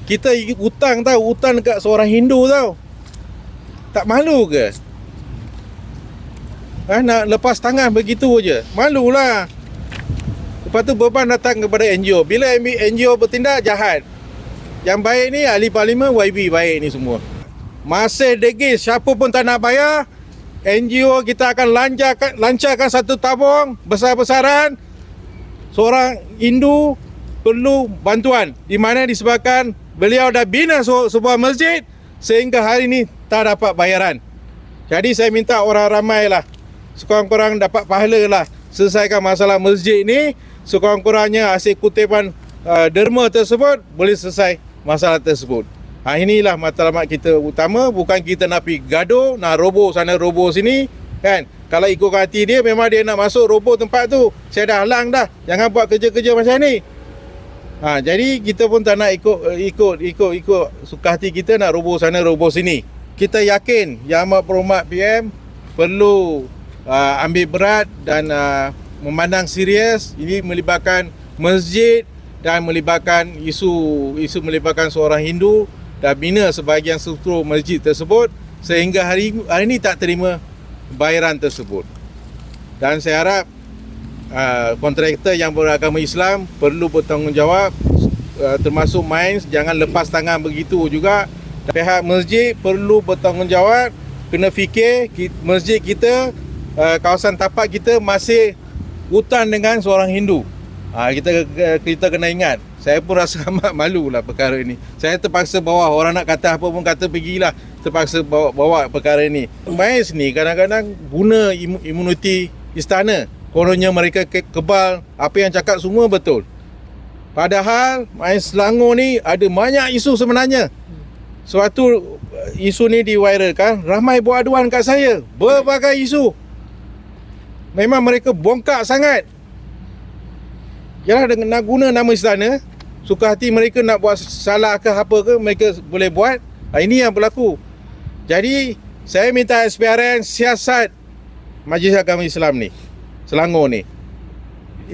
Kita hutang dekat seorang Hindu tau. Tak malu ke? Nak lepas tangan begitu je. Malulah. Lepas tu beban datang kepada NGO. Bila NGO bertindak, jahat. Yang baik ni ahli parlimen, YB baik ni semua. Masih degil, siapa pun tak nak bayar, NGO kita akan lancarkan satu tabung besar-besaran. Seorang Hindu perlu bantuan, di mana disebabkan beliau dah bina sebuah masjid sehingga hari ni tak dapat bayaran. Jadi saya minta orang ramai lah, sekurang-kurang dapat pahala lah, selesaikan masalah masjid ni. Sekurang-kurangnya hasil kutipan derma tersebut boleh selesai masalah tersebut. Inilah matlamat kita utama. Bukan kita nak pergi gaduh, nak roboh sana roboh sini kan. Kalau ikut hati dia, memang dia nak masuk roboh tempat tu, saya dah halang dah. Jangan buat kerja-kerja macam ni. Jadi kita pun tak nak ikut suka hati kita nak roboh sana roboh sini. Kita yakin Yang Amat Berhormat PM perlu ambil berat dan memandang serius. Ini melibatkan masjid dan melibatkan isu melibatkan seorang Hindu, dan bina sebahagian struktur masjid tersebut sehingga hari ini tak terima bayaran tersebut. Dan saya harap kontraktor yang beragama Islam perlu bertanggungjawab, termasuk Mines, jangan lepas tangan begitu juga. Pihak masjid perlu bertanggungjawab, kena fikir masjid kita, kawasan tapak kita masih hutang dengan seorang Hindu. Kita kena ingat. Saya pun rasa amat malu lah perkara ini. Saya terpaksa bawa, orang nak kata apa pun kata pergilah, terpaksa bawa perkara ini. Mines ni kadang-kadang guna imuniti istana. Kononnya mereka kebal, apa yang cakap semua betul. Padahal Mines Selangor ni ada banyak isu sebenarnya. Suatu isu ni diviralkan, ramai buat aduan kat saya, berbagai isu. Memang mereka bongkak sangat. Yalah, dengan nak guna nama istana, suka hati mereka nak buat salah ke apa ke, mereka boleh buat. Ini yang berlaku. Jadi saya minta SPRN siasat Majlis Agama Islam ni, Selangor ni,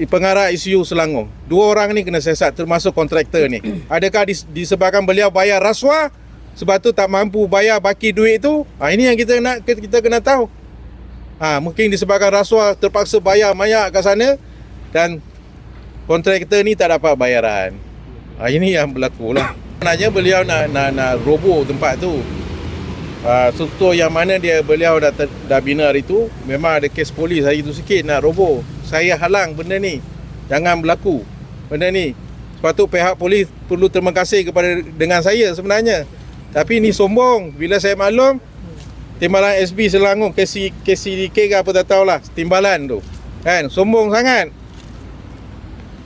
pengarah isu Selangor. Dua orang ni kena siasat, termasuk kontraktor ni. Adakah disebabkan beliau bayar rasuah, sebab tu tak mampu bayar baki duit tu? Ini yang kita kena tahu. Mungkin disebabkan rasuah, terpaksa bayar banyak kat sana dan kontraktor ni tak dapat bayaran. Ini yang berlaku lah. Sebenarnya beliau nak roboh tempat tu. Struktur yang mana beliau dah bina hari tu, memang ada kes polis hari tu sikit nak roboh. Saya halang benda ni. Jangan berlaku benda ni. Sebab tu pihak polis perlu terima kasih dengan saya sebenarnya. Tapi ni sombong. Bila saya maklum, Timbalan SB Selangor, KCDK ke apa tak tahulah, timbalan tu kan, sombong sangat.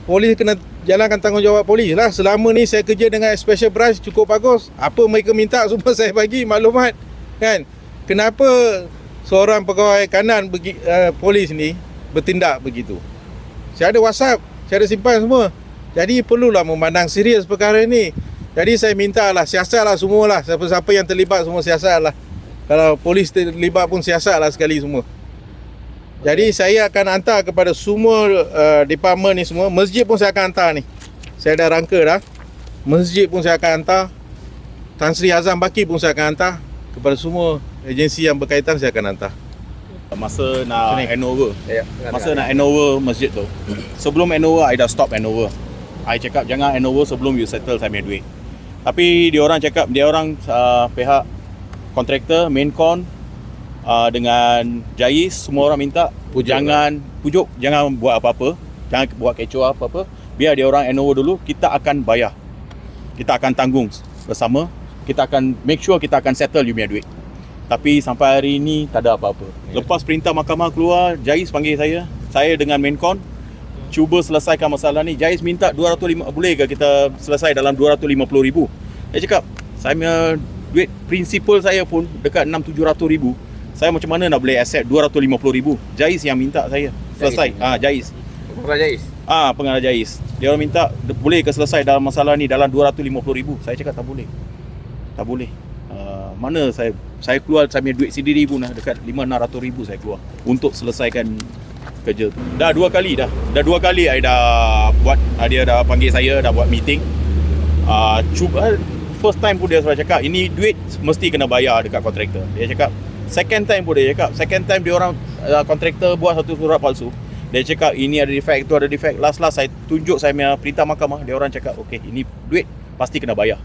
Polis kena jalankan tanggungjawab polis lah. Selama ni saya kerja dengan Special Branch cukup bagus. Apa mereka minta semua saya bagi maklumat kan. Kenapa seorang pegawai kanan polis ni bertindak begitu? Saya ada WhatsApp, saya ada simpan semua. Jadi perlulah memandang serius perkara ni. Jadi saya minta lah, siasat lah semualah. Siapa-siapa yang terlibat semua siasat lah. Kalau polis terlibat pun siasat lah sekali semua. Jadi saya akan hantar kepada semua department ni semua. Masjid pun saya akan hantar ni. Saya dah rangka dah. Masjid pun saya akan hantar. Tan Sri Azam Baki pun saya akan hantar. Kepada semua agensi yang berkaitan saya akan hantar. Masa nak handover, nak handover masjid tu, sebelum handover I dah stop handover. I cakap jangan handover sebelum you settle saya punya duit. Tapi dia orang cakap, pihak kontraktor, Maincon dengan Jais, semua orang minta jangan buat apa-apa, jangan buat kecoh apa-apa, biar dia orang handover dulu, kita akan bayar, kita akan tanggung bersama, kita akan make sure kita akan settle you punya duit. Tapi sampai hari ini tak ada apa-apa. Lepas perintah mahkamah keluar, Jais panggil saya dengan Maincon cuba selesaikan masalah ni. Jais minta 250, boleh ke kita selesai dalam 250,000? Saya cakap, saya punya duit prinsipal saya pun dekat 600-700 ribu. Saya macam mana nak boleh accept 250,000? Jais yang minta saya selesai. Jais. Pengarah Jais. Pengarah Jais. Dia orang minta boleh ke selesai dalam masalah ni dalam 250,000. Saya cakap tak boleh. Tak boleh. Mana saya keluar saya punya duit sendiri pun dekat 500-600 ribu saya keluar untuk selesaikan kerja tu. Dah dua kali I dah buat, dia dah panggil saya, dah buat meeting. Cuba first time pun dia sudah cakap ini duit mesti kena bayar dekat kontraktor. Dia cakap second time pun dia cakap, second time dia orang kontraktor buat satu surat palsu. Dia cakap ini ada defect, itu ada defect. Last saya tunjuk saya punya perintah mahkamah, dia orang cakap okey, ini duit pasti kena bayar.